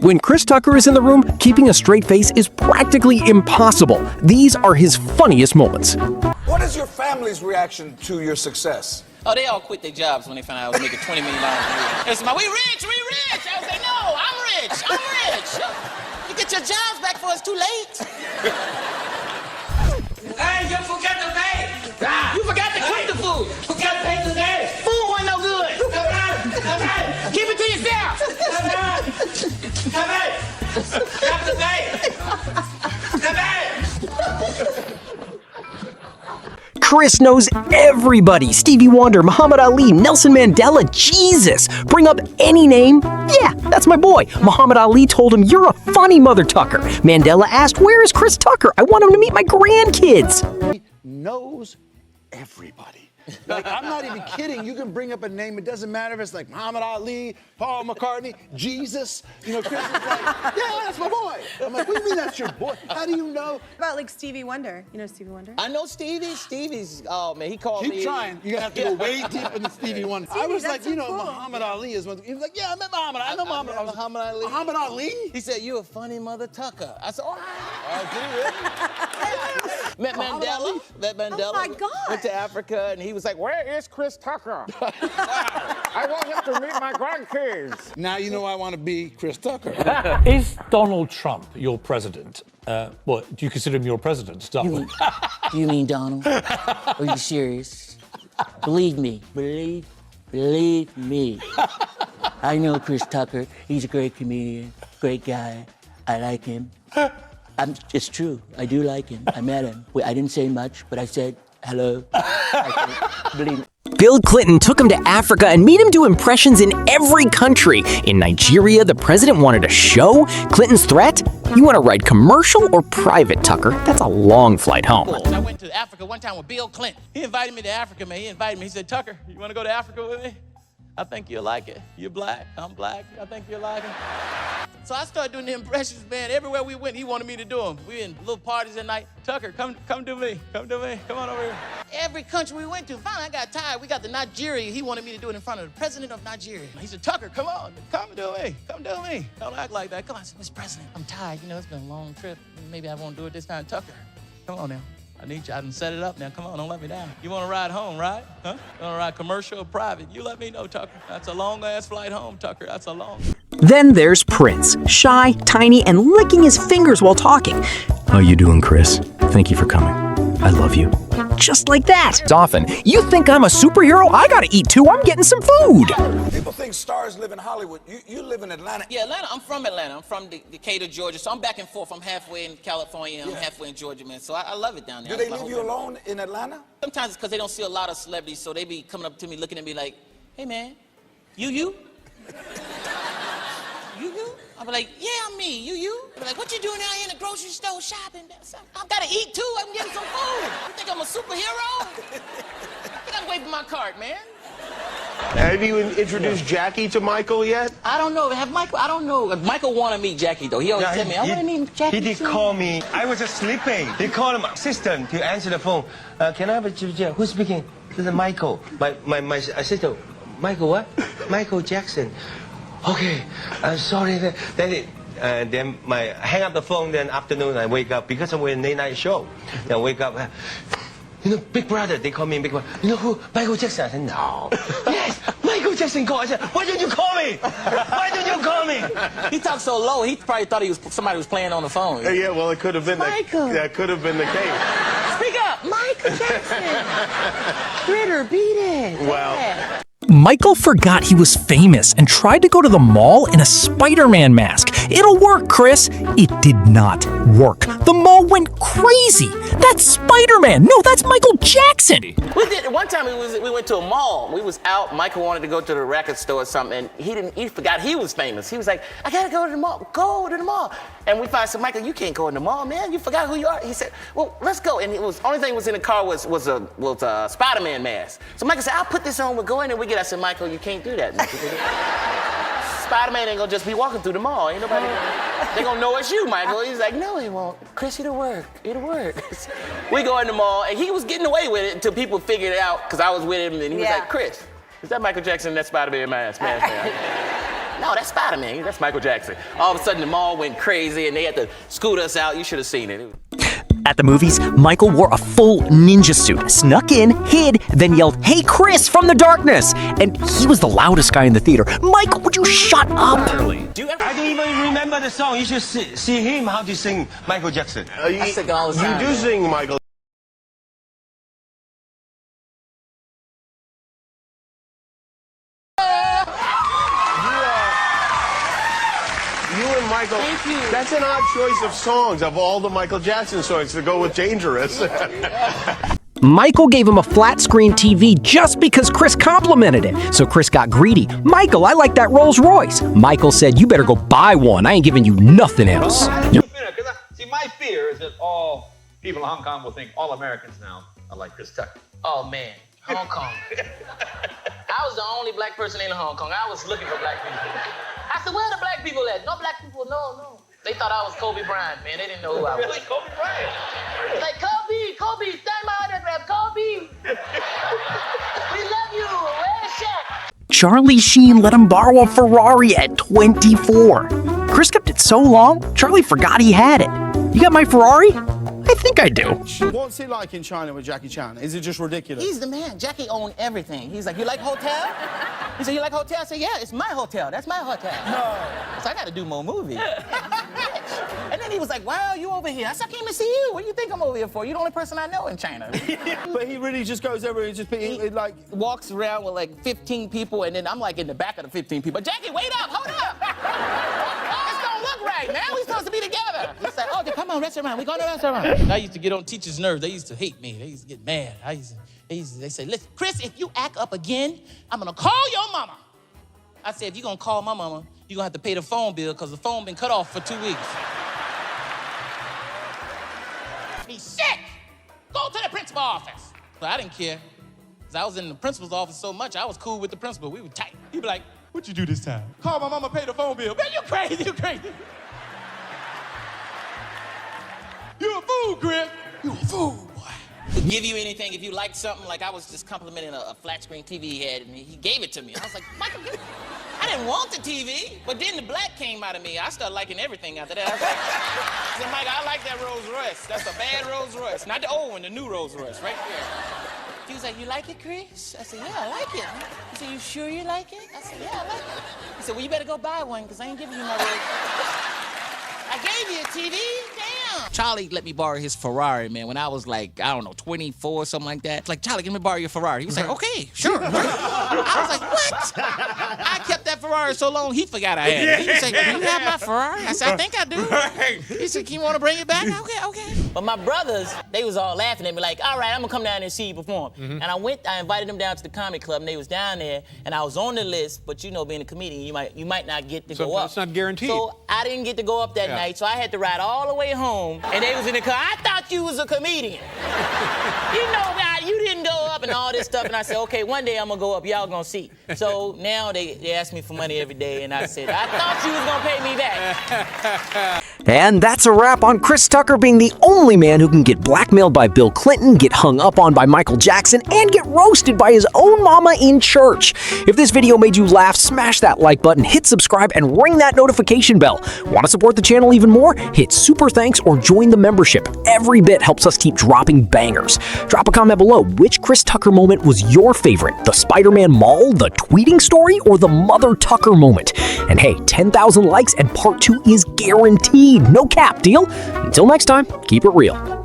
When Chris Tucker is in the room, keeping a straight face is practically impossible. These are his funniest moments. What is your family's reaction to your success? Oh, they all quit their jobs when they found out I was making $20 million a year. They said, we rich, we rich. I was like, no, I'm rich, I'm rich. You get your jobs back before it's too late. Hey, you forgot to pay. You forgot to cook the food. Forgot to pay today. Food wasn't no good. Come on. Keep it to yourself. Come on. Have to pay. Come on. Chris knows everybody. Stevie Wonder, Muhammad Ali, Nelson Mandela, Jesus. Bring up any name. Yeah, that's my boy. Muhammad Ali told him, "You're a funny mother Tucker." Mandela asked, "Where is Chris Tucker? I want him to meet my grandkids." He knows everybody. Like, I'm not even kidding. You can bring up a name. It doesn't matter if it's like Muhammad Ali, Paul McCartney, Jesus. You know, Chris is like, yeah, that's my boy. I'm like, what do you mean that's your boy? How do you know? About like Stevie Wonder. You know Stevie Wonder? I know Stevie. Stevie's, oh man, he called me. Keep trying. You have to go way deep into Stevie Wonder. I was like, so you know, cool. Muhammad Ali is one. He was like, yeah, I met Muhammad. I know Muhammad. I was like, Muhammad Ali. Muhammad Ali? He said, "You a funny mother Tucker." I said, "All right." Did he really? Met Mandela. Met Mandela. Oh my God. Went to Africa, and he was like, "Where is Chris Tucker? I want him to meet my grandkids." Now you know I want to be Chris Tucker. Is Donald Trump your president? What, do you consider him your president? Start with. Do you mean Donald? Are you serious? Believe me. Believe me. I know Chris Tucker. He's a great comedian, great guy. I like him. It's true. I do like him. I met him. I didn't say much, but I said hello. Believe me. Bill Clinton took him to Africa and made him do impressions in every country. In Nigeria, the president wanted a show. Clinton's threat? You want to ride commercial or private, Tucker? That's a long flight home. I went to Africa one time with Bill Clinton. He invited me to Africa, man. He invited me. He said, "Tucker, you want to go to Africa with me? I think you'll like it. You're black. I'm black. I think you'll like it." So I started doing the impressions, man. Everywhere we went, he wanted me to do them. We in little parties at night. "Tucker, come do me. Come do me. Come on over here." Every country we went to, finally I got tired. We got to Nigeria. He wanted me to do it in front of the president of Nigeria. He said, "Tucker, come on. Come do me. Come do me. Don't act like that. Come on." I said, "Mr. President, I'm tired. You know, it's been a long trip. Maybe I won't do it this time." "Tucker, come on now. I need you. I done set it up now. Come on, don't let me down. You want to ride home, right? Huh? You want to ride commercial or private? You let me know, Tucker. That's a long-ass flight home, Tucker. That's a long..." Then there's Prince, shy, tiny, and licking his fingers while talking. "How you doing, Chris? Thank you for coming. I love you." Just like that. Often, you think I'm a superhero? I gotta eat too. I'm getting some food. People think stars live in Hollywood. You live in Atlanta. Yeah, Atlanta. I'm from Atlanta. I'm from Decatur, Georgia. So I'm back and forth. I'm halfway in California and I'm halfway in Georgia, man. So I love it down there. Do they leave you alone in Atlanta? Sometimes it's because they don't see a lot of celebrities, so they be coming up to me, looking at me like, "Hey, man, you?" You? I'll be like, "Yeah, I'm me. You?" I'll be like, "What you doing out here in the grocery store shopping?" "I gotta eat too. I'm getting some food." You think I'm a superhero? I gotta wait for my cart, man. Have you introduced Jackie to Michael yet? I don't know. I don't know. Michael want to meet Jackie, though. He always tell me, "I want to meet Jackie." He did call me. I was just sleeping. He called my assistant to answer the phone. "Can I have a who's speaking?" This is Michael. My assistant. "Michael what?" "Michael Jackson." "Okay, I'm sorry." Then I hang up the phone. Then afternoon I wake up because I'm in a late night show. Then I wake up. "You know, Big Brother." They call me Big Brother. "You know who? Michael Jackson." I said, "No." "Yes, Michael Jackson called." I said, "Why didn't you call me? Why didn't you call me?" He talked so low, he probably thought somebody was playing on the phone. Yeah, well, it could have been that could have been the case. Speak up, Michael Jackson. Ritter, beat it. Well. Yeah. Michael forgot he was famous and tried to go to the mall in a Spider-Man mask. "It'll work, Chris." It did not work. The mall went crazy. That's Spider-Man. No, that's Michael Jackson. We did one time. We went to a mall. We was out. Michael wanted to go to the record store or something, and he forgot he was famous. He was like, "I gotta go to the mall. Go to the mall." And we finally said, "Michael, you can't go in the mall, man. You forgot who you are." He said, "Well, let's go." And it was only thing was in the car was a Spider-Man mask. So Michael said, "I'll put this on. We'll go in and we get." I said, "Michael, you can't do that. Spider-Man ain't gonna just be walking through the mall. Ain't nobody. They gonna know it's you, Michael." He's like, "No, he won't. Chris, it'll work. It'll work." We go in the mall, and he was getting away with it until people figured it out, because I was with him, and he was like, "Chris, is that Michael Jackson in that Spider-Man mask?" No, that's Spider-Man. That's Michael Jackson. All of a sudden, the mall went crazy, and they had to scoot us out. You should have seen it. At the movies, Michael wore a full ninja suit, snuck in, hid, then yelled, "Hey, Chris," from the darkness. And he was the loudest guy in the theater. Michael, would you shut up? I don't even remember the song. You should see him how to sing Michael Jackson. I sing all the time. You do sing, Michael. You and Michael, Thank you. that's an odd choice of songs of all the Michael Jackson songs to go with Dangerous. Michael gave him a flat screen TV just because Chris complimented it. So Chris got greedy. "Michael, I like that Rolls Royce." Michael said, "You better go buy one. I ain't giving you nothing else." See, my fear is that all people in Hong Kong will think all Americans now are like Chris Tucker. Oh, man. Hong Kong. I was the only black person in Hong Kong. I was looking for black people. I said, "Where are the black people at?" No black people, no. They thought I was Kobe Bryant, man. They didn't know who I was. Really, Kobe Bryant? Like, Kobe, stand my autograph, Kobe. We love you. Where's Shaq? Charlie Sheen let him borrow a Ferrari at 24. Chris kept it so long, Charlie forgot he had it. "You got my Ferrari?" "I think I do." What's it like in China with Jackie Chan? Is it just ridiculous? He's the man. Jackie owned everything. He's like, "You like hotel?" He said, "You like hotel?" I said, "Yeah, it's my hotel. That's my hotel." No. So I got to do more movies. And then he was like, "Why are you over here?" I said, "I came to see you. What do you think I'm over here for? You're the only person I know in China." But he really just goes over and just like walks around with like 15 people, and then I'm like in the back of the 15 people. "Jackie, wait up, hold up. This don't look right, man. We supposed to be together." He's like, "Oh, come on, restaurant. We go to the restaurant." I used to get on teachers' nerves. They used to hate me. They used to get mad. They say, "Listen, Chris, if you act up again, I'm gonna call your mama." I said, "If you're gonna call my mama, you're gonna have to pay the phone bill because the phone been cut off for 2 weeks." He's sick. Go to the principal office. But I didn't care. Because I was in the principal's office so much, I was cool with the principal. We were tight. He'd be like, "What you do this time?" "Call my mama, pay the phone bill." "Man, you crazy, you crazy. You a fool, Chris. You a fool, boy." He'd give you anything if you liked something. Like I was just complimenting a flat screen TV he had, and he gave it to me. I was like, "Michael, I didn't want the TV." But then the black came out of me. I started liking everything after that. I said, "Mike, I like that Rolls Royce. That's a bad Rolls Royce. Not the old one, the new Rolls Royce, right there." He was like, "You like it, Chris?" I said, "Yeah, I like it." He said, "You sure you like it?" I said, "Yeah, I like it." He said, "Well, you better go buy one, because I ain't giving you my Rolls Royce." I gave you a TV? Damn. Charlie let me borrow his Ferrari, man, when I was like, I don't know, 24 or something like that. It's like, "Charlie, let me borrow your Ferrari." He was like, "Okay, sure." I was like, "What?" I kept that Ferrari so long, he forgot I had it. He was like, "Do you have my Ferrari?" I said, "I think I do." He said, "You want to bring it back?" Okay. But my brothers, they was all laughing at me like, "All right, I'm going to come down and see you perform." And I invited them down to the comedy club, and they was down there, and I was on the list, but you know, being a comedian, you might not get to go up. It's not guaranteed. So I didn't get to go up that night, so I had to ride all the way home, and they was in the car. "I thought you was a comedian. You know that you didn't go up," and all this stuff. And I said, "Okay, one day I'm gonna go up. Y'all gonna see." So now they ask me for money every day, and I said, "I thought you was gonna pay me back." And that's a wrap on Chris Tucker being the only man who can get blackmailed by Bill Clinton, get hung up on by Michael Jackson, and get roasted by his own mama in church. If this video made you laugh, smash that like button, hit subscribe, and ring that notification bell. Want to support the channel even more? Hit super thanks or join the membership. Every bit helps us keep dropping bangers. Drop a comment below. Which Chris Tucker moment was your favorite? The Spider-Man mall, the tweeting story, or the Mother Tucker moment? And hey, 10,000 likes and part 2 is guaranteed. No cap, deal? Until next time, keep it real.